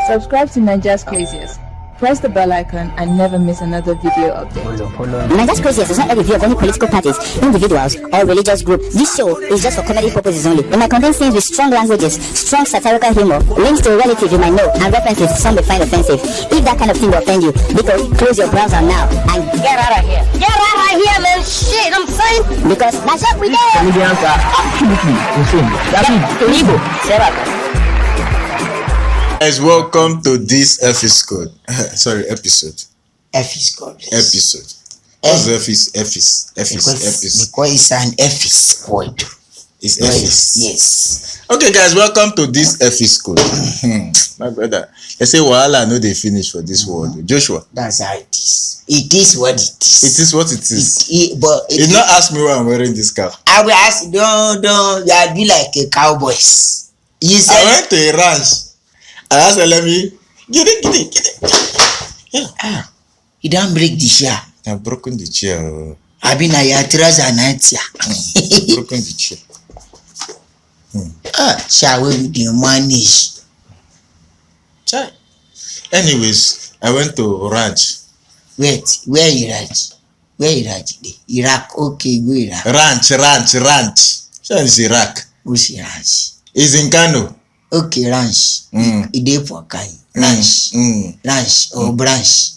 Subscribe to Niger's Craziest. Press the bell icon and never miss another video update. Niger's Craziest does not have a view of any political parties, individuals, or religious group. This show is just for comedy purposes only. It might contain scenes with strong languages, strong satirical humor, links to a relative you might know, and references some may find offensive. If that kind of thing will offend you, because close your browser now and get out of here. Get out of here, man! Shit, I'm saying! Because that's what we do! Comedians are absolutely insane. That's illegal. Guys, welcome to this episode. Sorry, episode. Episode. Episode. What's episode? Because it's an episode. It's episode. Yes. Okay, guys, welcome to this episode. My brother, they say wahala no dey finish for this world. Joshua. That's how it is. It is what it is. It is what it is. But you not ask me why I'm wearing this cap. I will ask. Don't. You be like a cowboys. You said. I went to a ranch. I asked her, let me get it. Yeah. You don't break the chair. I've broken the chair. I've been a trouser night here. Broken the chair. Shall we be manage? Chai. Anyways, I went to ranch. Wait, where you ranch? Where you ranch? Iraq. Okay, go Iraq. Ranch. Sure, it's Iraq. Who's ranch? It's in Kano. Okay, ranch. Ide for Kai. Ranch or branch.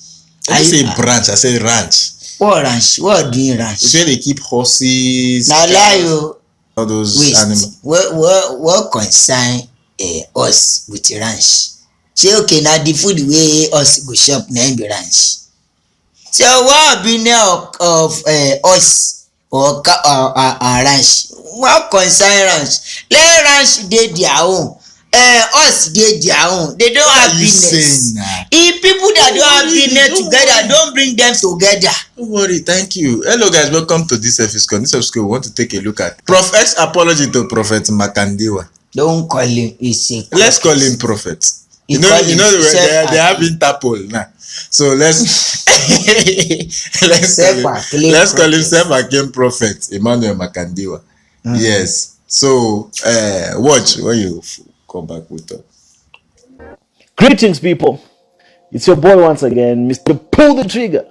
I say branch, I say ranch. What ranch? What do you ranch? It's where they keep horses. Now lie all those animals. What concern us with ranch? Say okay, now the food way us go shop na be ranch. So what opinion of us or ranch? What concern ranch? Let ranch dey their own. Us dey their own. They don't have business. If people that don't have business together, don't bring them together. Don't worry, thank you. Hello guys, welcome to this episode. This episode we want to take a look at Proff-Ex Apology to Prophet Makandiwa. Don't call him. Let's call him Prophet. You know they have Interpol now. So let's call him self-acclaimed Prophet Emmanuel Makandiwa. Yes. So watch when you come back with us. Greetings, people. It's your boy once again, Mr. Pull the Trigger.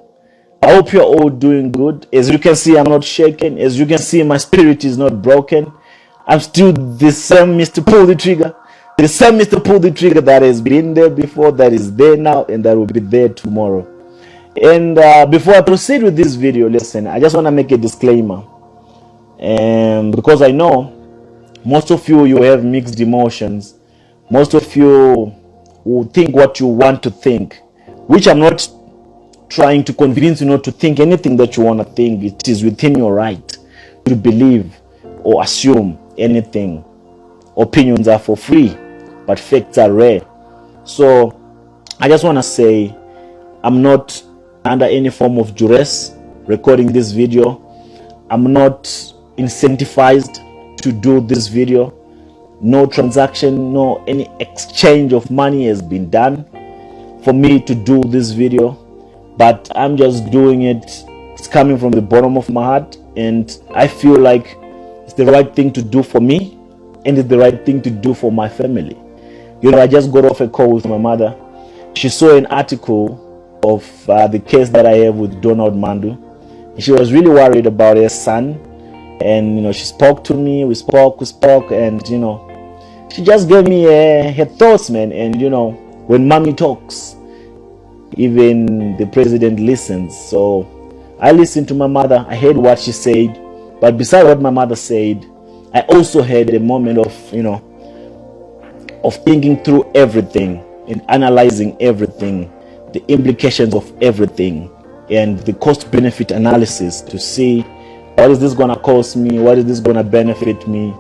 I hope you're all doing good. As you can see, I'm not shaking. As you can see, my spirit is not broken. I'm still the same Mr. Pull the Trigger. The same Mr. Pull the Trigger that has been there before, that is there now, and that will be there tomorrow. And before I proceed with this video, listen, I just want to make a disclaimer. Because I know most of you have mixed emotions. Most of you will think what you want to think, which I'm not trying to convince you not to think anything that you want to think. It is within your right to believe or assume anything. Opinions are for free, but facts are rare. So I just want to say I'm not under any form of duress recording this video. I'm not incentivized to do this video. No transaction, no any exchange of money has been done for me to do this video, but I'm just doing it. It's coming from the bottom of my heart, and I feel like it's the right thing to do for me, and it's the right thing to do for my family. You know, I just got off a call with my mother. She saw an article of the case that I have with Donald Mandu. She was really worried about her son. And, you know, she spoke to me, we spoke, and, you know, she just gave me her thoughts, man. And, you know, when mommy talks, even the president listens. So I listened to my mother. I heard what she said. But besides what my mother said, I also had a moment of, you know, of thinking through everything and analyzing everything, the implications of everything, and the cost-benefit analysis to see what is this going to cost me? What is this going to benefit me?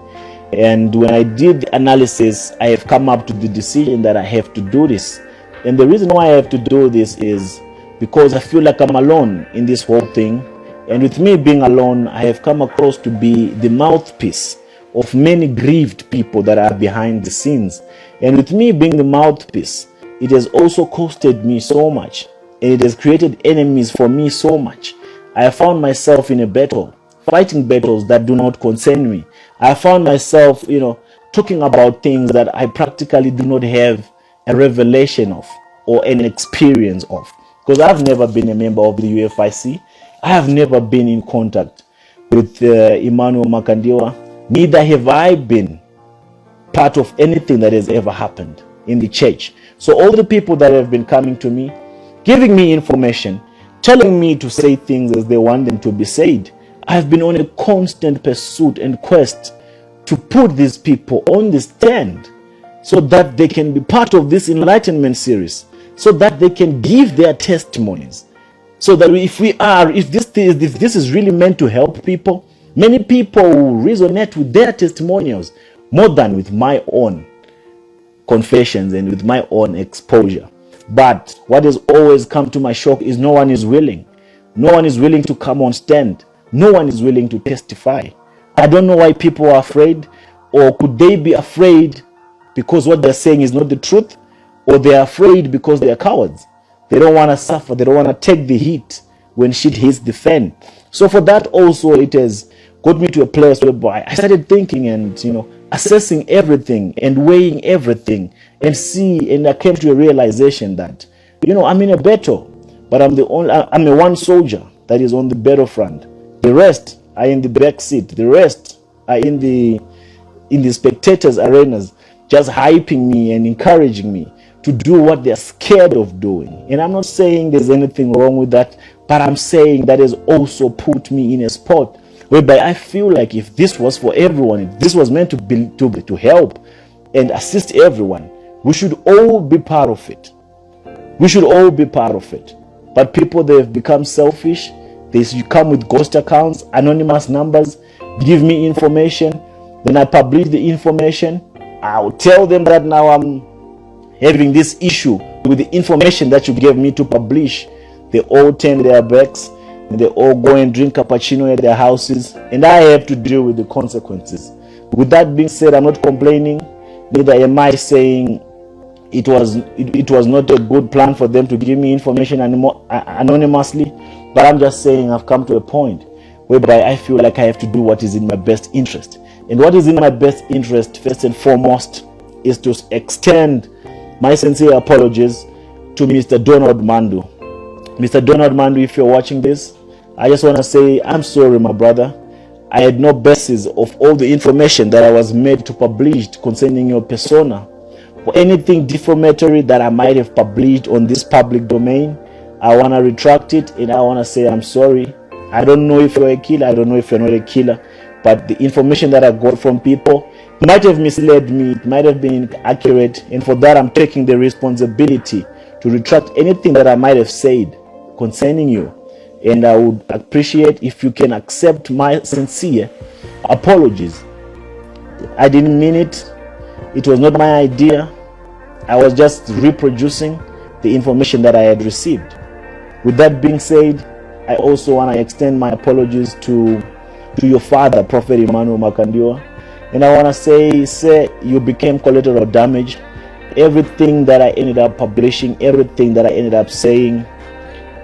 And when I did the analysis, I have come up to the decision that I have to do this. And the reason why I have to do this is because I feel like I'm alone in this whole thing. And with me being alone, I have come across to be the mouthpiece of many grieved people that are behind the scenes. And with me being the mouthpiece, it has also costed me so much. And it has created enemies for me so much. I have found myself in a battle, fighting battles that do not concern me. I found myself, you know, talking about things that I practically do not have a revelation of or an experience of. Because I've never been a member of the UFIC. I have never been in contact with Emmanuel Makandiwa. Neither have I been part of anything that has ever happened in the church. So all the people that have been coming to me, giving me information, telling me to say things as they want them to be said, I've been on a constant pursuit and quest to put these people on the stand so that they can be part of this enlightenment series, so that they can give their testimonies. So that if this is really meant to help people, many people will resonate with their testimonials more than with my own confessions and with my own exposure. But what has always come to my shock is no one is willing. No one is willing to come on stand. No one is willing to testify. I don't know why people are afraid, or could they be afraid because what they're saying is not the truth, or they're afraid because they're cowards. They don't want to suffer. They don't want to take the heat when shit hits the fan. So for that also, it has got me to a place where I started thinking and, assessing everything and weighing everything and I came to a realization that, I'm in a battle, but I'm the one soldier that is on the battlefront. The rest are in the back seat. The rest are in the spectators' arenas, just hyping me and encouraging me to do what they're scared of doing. And I'm not saying there's anything wrong with that, but I'm saying that has also put me in a spot whereby I feel like if this was for everyone, if this was meant to help and assist everyone, we should all be part of it. We should all be part of it. But people, they've become selfish. You come with ghost accounts, anonymous numbers, give me information. Then I publish the information. I'll tell them that now I'm having this issue with the information that you gave me to publish. They all turn their backs and they all go and drink cappuccino at their houses, and I have to deal with the consequences. With that being said, I'm not complaining, neither am I saying it was not a good plan for them to give me information anonymously, but I'm just saying I've come to a point whereby I feel like I have to do what is in my best interest. And what is in my best interest, first and foremost, is to extend my sincere apologies to Mr. Donald Mandu. Mr. Donald Mandu, if you're watching this, I just want to say I'm sorry, my brother. I had no basis of all the information that I was made to publish concerning your persona. For anything defamatory that I might have published on this public domain, I want to retract it and I want to say I'm sorry. I don't know if you're a killer, I don't know if you're not a killer, but the information that I got from people might have misled me, it might have been inaccurate, and for that I'm taking the responsibility to retract anything that I might have said concerning you. And I would appreciate if you can accept my sincere apologies. I didn't mean it. It was not my idea. I was just reproducing the information that I had received. With that being said, I also want to extend my apologies to your father, Prophet Emmanuel Makandiwa. And I want to say, sir, you became collateral damage. Everything that I ended up publishing, everything that I ended up saying,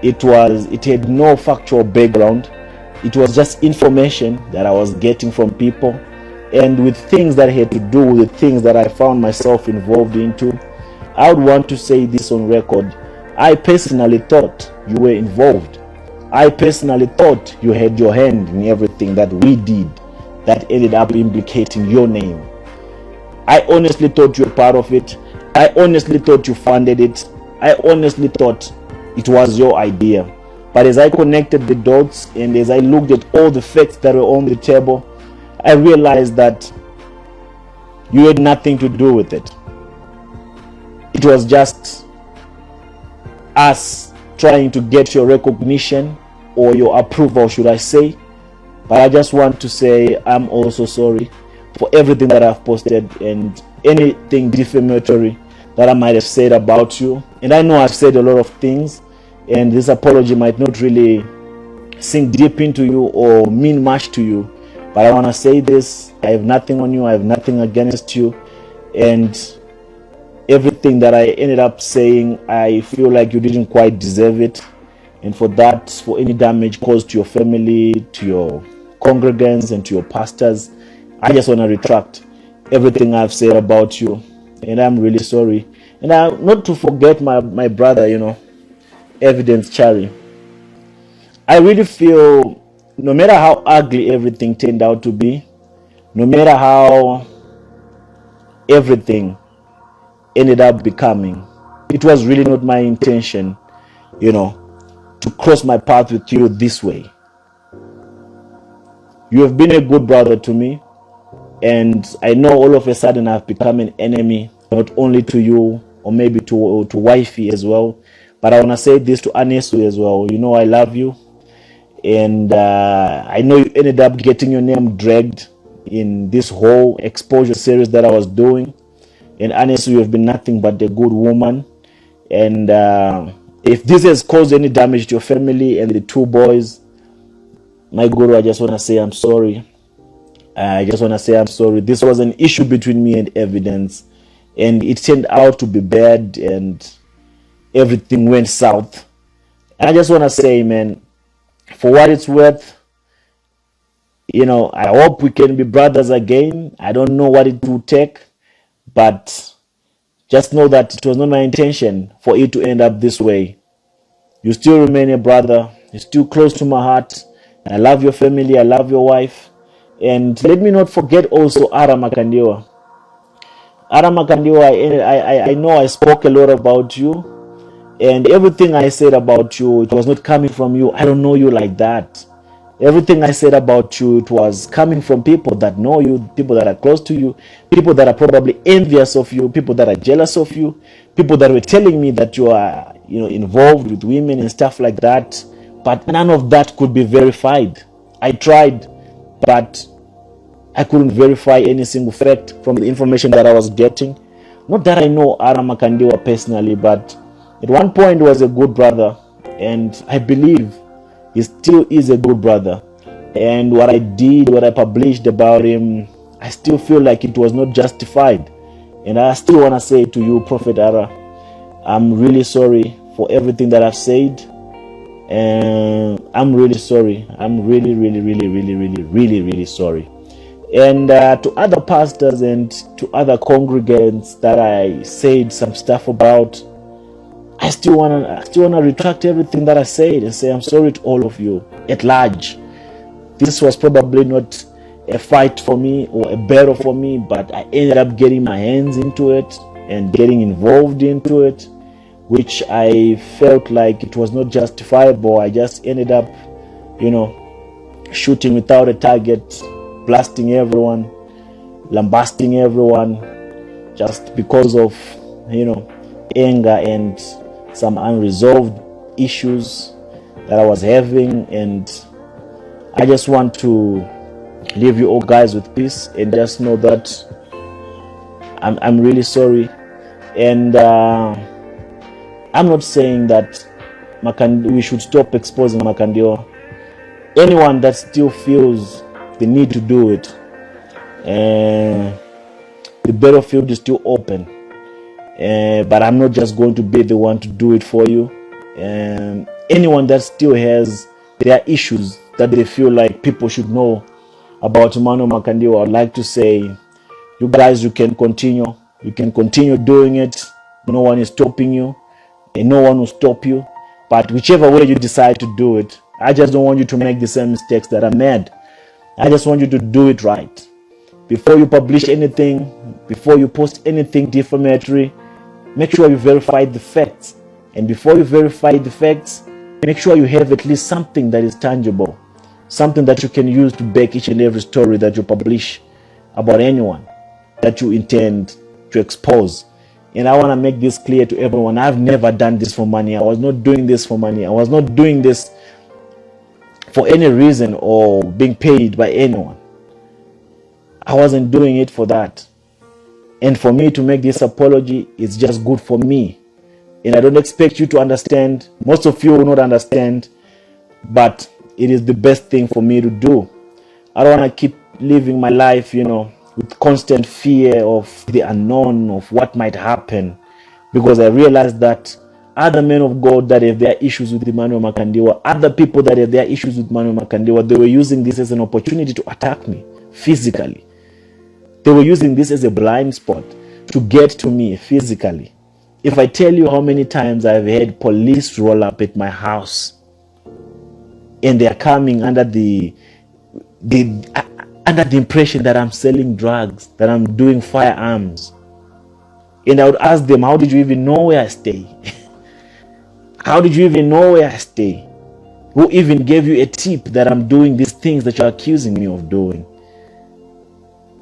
it had no factual background. It was just information that I was getting from people, and with things that had to do with the things that I found myself involved into. I would want to say this on record. I personally thought you were involved. I personally thought you had your hand in everything that we did that ended up implicating your name. I honestly thought you were part of it. I honestly thought you funded it. I honestly thought it was your idea. But as I connected the dots and as I looked at all the facts that were on the table, I realized that you had nothing to do with it. It was just us trying to get your recognition or your approval, should I say. But I just want to say I'm also sorry for everything that I've posted and anything defamatory that I might have said about you. And I know I've said a lot of things, and this apology might not really sink deep into you or mean much to you, but I want to say this: I have nothing on you, I have nothing against you, and everything that I ended up saying, I feel like you didn't quite deserve it. And for that, for any damage caused to your family, to your congregants and to your pastors, I just want to retract everything I've said about you. And I'm really sorry. And not to forget my brother, Evidence Charlie. I really feel no matter how ugly everything turned out to be, no matter how everything ended up becoming, it was really not my intention, to cross my path with you this way. You have been a good brother to me, and I know all of a sudden I've become an enemy, not only to you or maybe to wifey as well, but I want to say this to Anesu as well. I love you, and I know you ended up getting your name dragged in this whole exposure series that I was doing. And Anesu, you have been nothing but a good woman, and if this has caused any damage to your family and the two boys, my guru, I just want to say I'm sorry. This was an issue between me and Evidence, and it turned out to be bad, and everything went south. And I just want to say, man, for what it's worth, I hope we can be brothers again. I don't know what it will take, but just know that it was not my intention for it to end up this way. You still remain a brother. You're still close to my heart. I love your family. I love your wife. And let me not forget also Ara Makandiwa. Ara Makandiwa, I know I spoke a lot about you. And everything I said about you, it was not coming from you. I don't know you like that. Everything I said about you, it was coming from people that know you, people that are close to you, people that are probably envious of you, people that are jealous of you, people that were telling me that you are, involved with women and stuff like that. But none of that could be verified. I tried, but I couldn't verify any single fact from the information that I was getting. Not that I know Ara Makandiwa personally, but at one point he was a good brother, and I believe he still is a good brother. And what I published about him, I still feel like it was not justified. And I still want to say to you, Prophet Ara, I'm really sorry for everything that I've said. And I'm really sorry. I'm really, really, really, really, really, really, really sorry. And to other pastors and to other congregants that I said some stuff about, I still wanna retract everything that I said and say I'm sorry to all of you at large. This was probably not a fight for me or a battle for me, but I ended up getting my hands into it and getting involved into it, which I felt like it was not justifiable. I just ended up, shooting without a target, blasting everyone, lambasting everyone, just because of, anger and some unresolved issues that I was having. And I just want to leave you all guys with peace and just know that I'm really sorry. And I'm not saying that we should stop exposing Makandiwa. Anyone that still feels the need to do it, the battlefield is still open. But I'm not just going to be the one to do it for you. Anyone that still has their issues that they feel like people should know about Emmanuel Makandiwa, I'd like to say, you guys, you can continue. You can continue doing it. No one is stopping you, and no one will stop you. But whichever way you decide to do it, I just don't want you to make the same mistakes that I made. I just want you to do it right. Before you publish anything, before you post anything defamatory, make sure you verify the facts. And before you verify the facts, make sure you have at least something that is tangible, something that you can use to back each and every story that you publish about anyone that you intend to expose. And I want to make this clear to everyone. I've never done this for money. I was not doing this for money. I was not doing this for any reason or being paid by anyone. I wasn't doing it for that. And for me to make this apology, it's just good for me. And I don't expect you to understand. Most of you will not understand, but it is the best thing for me to do. I don't want to keep living my life, with constant fear of the unknown, of what might happen, because I realized that other men of God that have their issues with Emmanuel Makandiwa, other people that have their issues with Emmanuel Makandiwa, they were using this as an opportunity to attack me physically. They were using this as a blind spot to get to me physically. If I tell you how many times I've had police roll up at my house, and they are coming under the impression that I'm selling drugs, that I'm doing firearms, and I would ask them, how did you even know where I stay? How did you even know where I stay? Who even gave you a tip that I'm doing these things that you're accusing me of doing?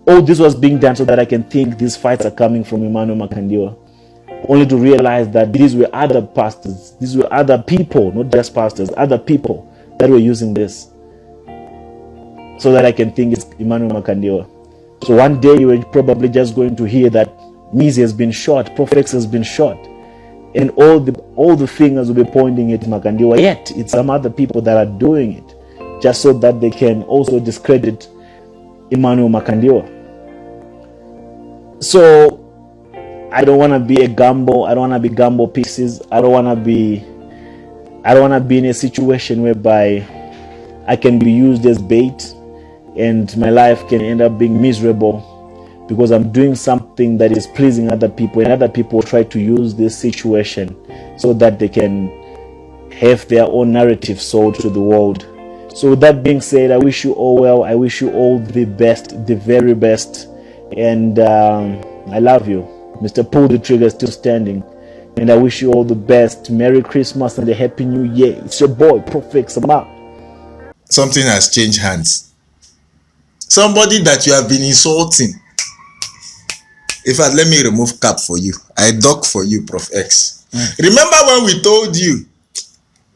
All this was being done so that I can think these fights are coming from Emmanuel Makandiwa, only to realize that these were other pastors, these were other people, not just pastors, other people that were using this so that I can think it's Emmanuel Makandiwa. So one day you are probably just going to hear that Mizi has been shot, Proff-Ex has been shot, and all the fingers will be pointing at Makandiwa. Yet it's some other people that are doing it just so that they can also discredit Emmanuel Makandiwa. So I don't want to be a gamble. I don't want to be gamble pieces. I don't want to be in a situation whereby I can be used as bait and my life can end up being miserable because I'm doing something that is pleasing other people, and other people try to use this situation so that they can have their own narrative sold to the world. So with that being said, I wish you all well. I wish you all the best, the very best, and I love you. Mr. Pull the Trigger is still standing, and I wish you all the best. Merry Christmas and a Happy New Year. It's your boy Proff-Ex. I'm out. Something has changed hands. Somebody that you have been insulting. In fact, let me remove cap for you. I dock for you, Proff-Ex. Remember when we told you,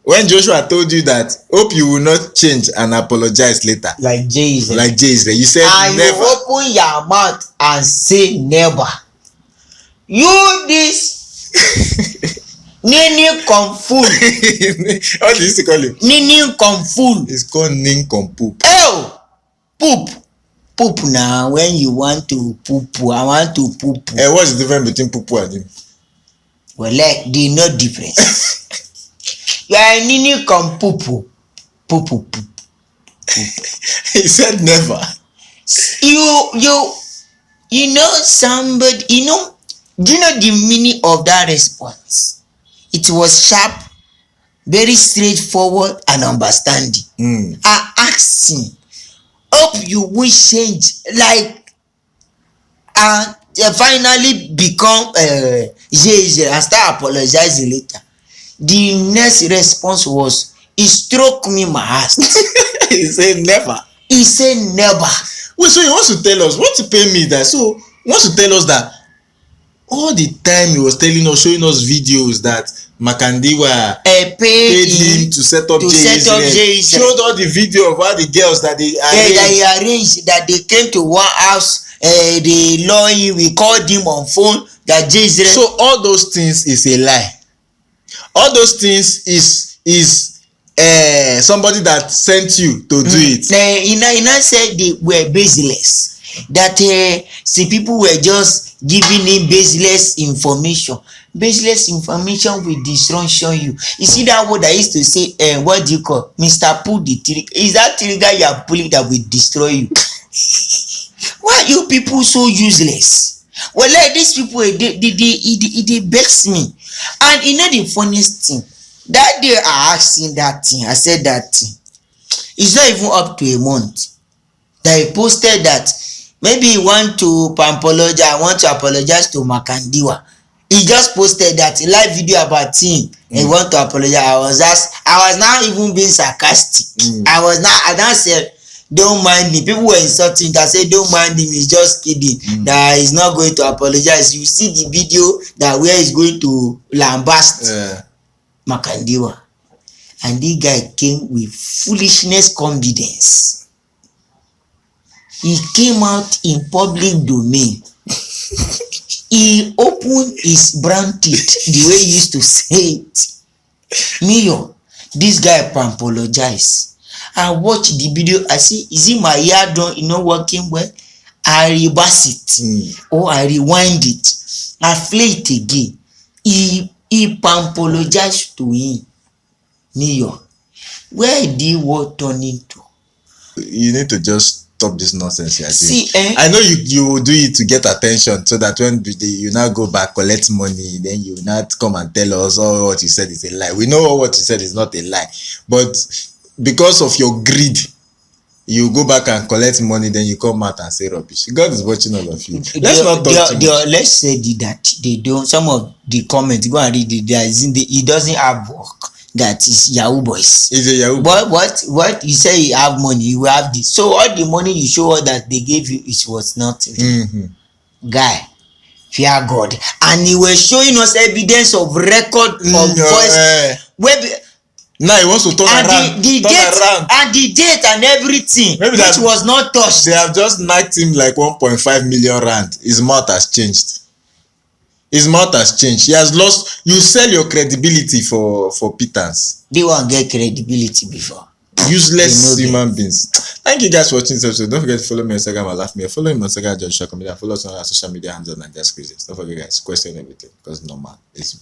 when Joshua told you that, hope you will not change and apologize later. Like Jesus. Like Jesus. You said and never. You open your mouth and say never. You this Nini Konful. What do you used to call him? Nini Konful. It's called Ning Kompoop. Oh! Poop. Poop now. When you want to poop, I want to poop. What's the difference between Poopoo and him? Well, like, they no difference. You are Nini Kompoop. Poop. He said never. You know somebody, do you know the meaning of that response? It was sharp, very straightforward and understanding. I asked him, hope you will change, like, finally become Jesus and start apologizing later. The next response was, he struck me my heart. He said never. He said never. Wait, so he wants to tell us, want to pay me that? So he wants to tell us that all the time he was telling us, showing us videos that Makandiwa paid him to set up JS. Showed all the video of all the girls that they arranged. That he arranged, that they came to one house, they law him, we called him on phone, that JS. So all those things is a lie. All those things is somebody that sent you to do it. He now said they were baseless. That see, people were just giving him baseless information. Baseless information will destroy you. You see that word I used to say, what do you call? Mr. Pull the trigger. Is that trigger you are pulling that will destroy you? Why are you people so useless? Well, like these people, they vex me. And you know the funniest thing? That day I asked him that thing. I said that thing. It's not even up to a month that he posted that maybe he want to apologize. I want to apologize to Makandiwa. He just posted that a live video about him. He want to apologize. I was now even being sarcastic. I now said, don't mind me. People were insulting that said, don't mind him, he's just kidding. That he's not going to apologize. You see the video that where he's going to lambast Makandiwa. And this guy came with foolishness confidence. He came out in public domain. He opened his brown teeth the way he used to say it. Mayor, this guy apologize. I watched the video. I see, is it my ear done, working well? I reverse it or I rewind it. I play it again. He apologized to him. Mayor, where did what turn into? You need to just stop this nonsense you are See, doing. I know you will do it to get attention, so that when you now go back, collect money, then you not come and tell us all what you said is a lie. We know what you said is not a lie, but because of your greed, you go back and collect money, then you come out and say rubbish. God is watching all of you. Let's not talk too much. Let's say that they don't. Some of the comments, go and read it. He doesn't have work. That is Yahoo boys. He's a Yahoo boy. What you say you have money, you have this. So all the money you show us that they gave you, it was not real. Guy, fear God. And he was showing us evidence of record of voice. Now he wants to turn around. The date and everything, maybe which was not touched. They have just knocked him like 1.5 million rand. His mouth has changed. His mouth has changed. He has lost. You sell your credibility for pittance. They won't get credibility before. Useless human beings. Thank you guys for watching this episode. Don't forget to follow me on Instagram and laugh me. Follow him on Instagram, Joshua Comedy, and follow us on our social media handles and just crazy. Don't forget, guys, question everything because normal. It's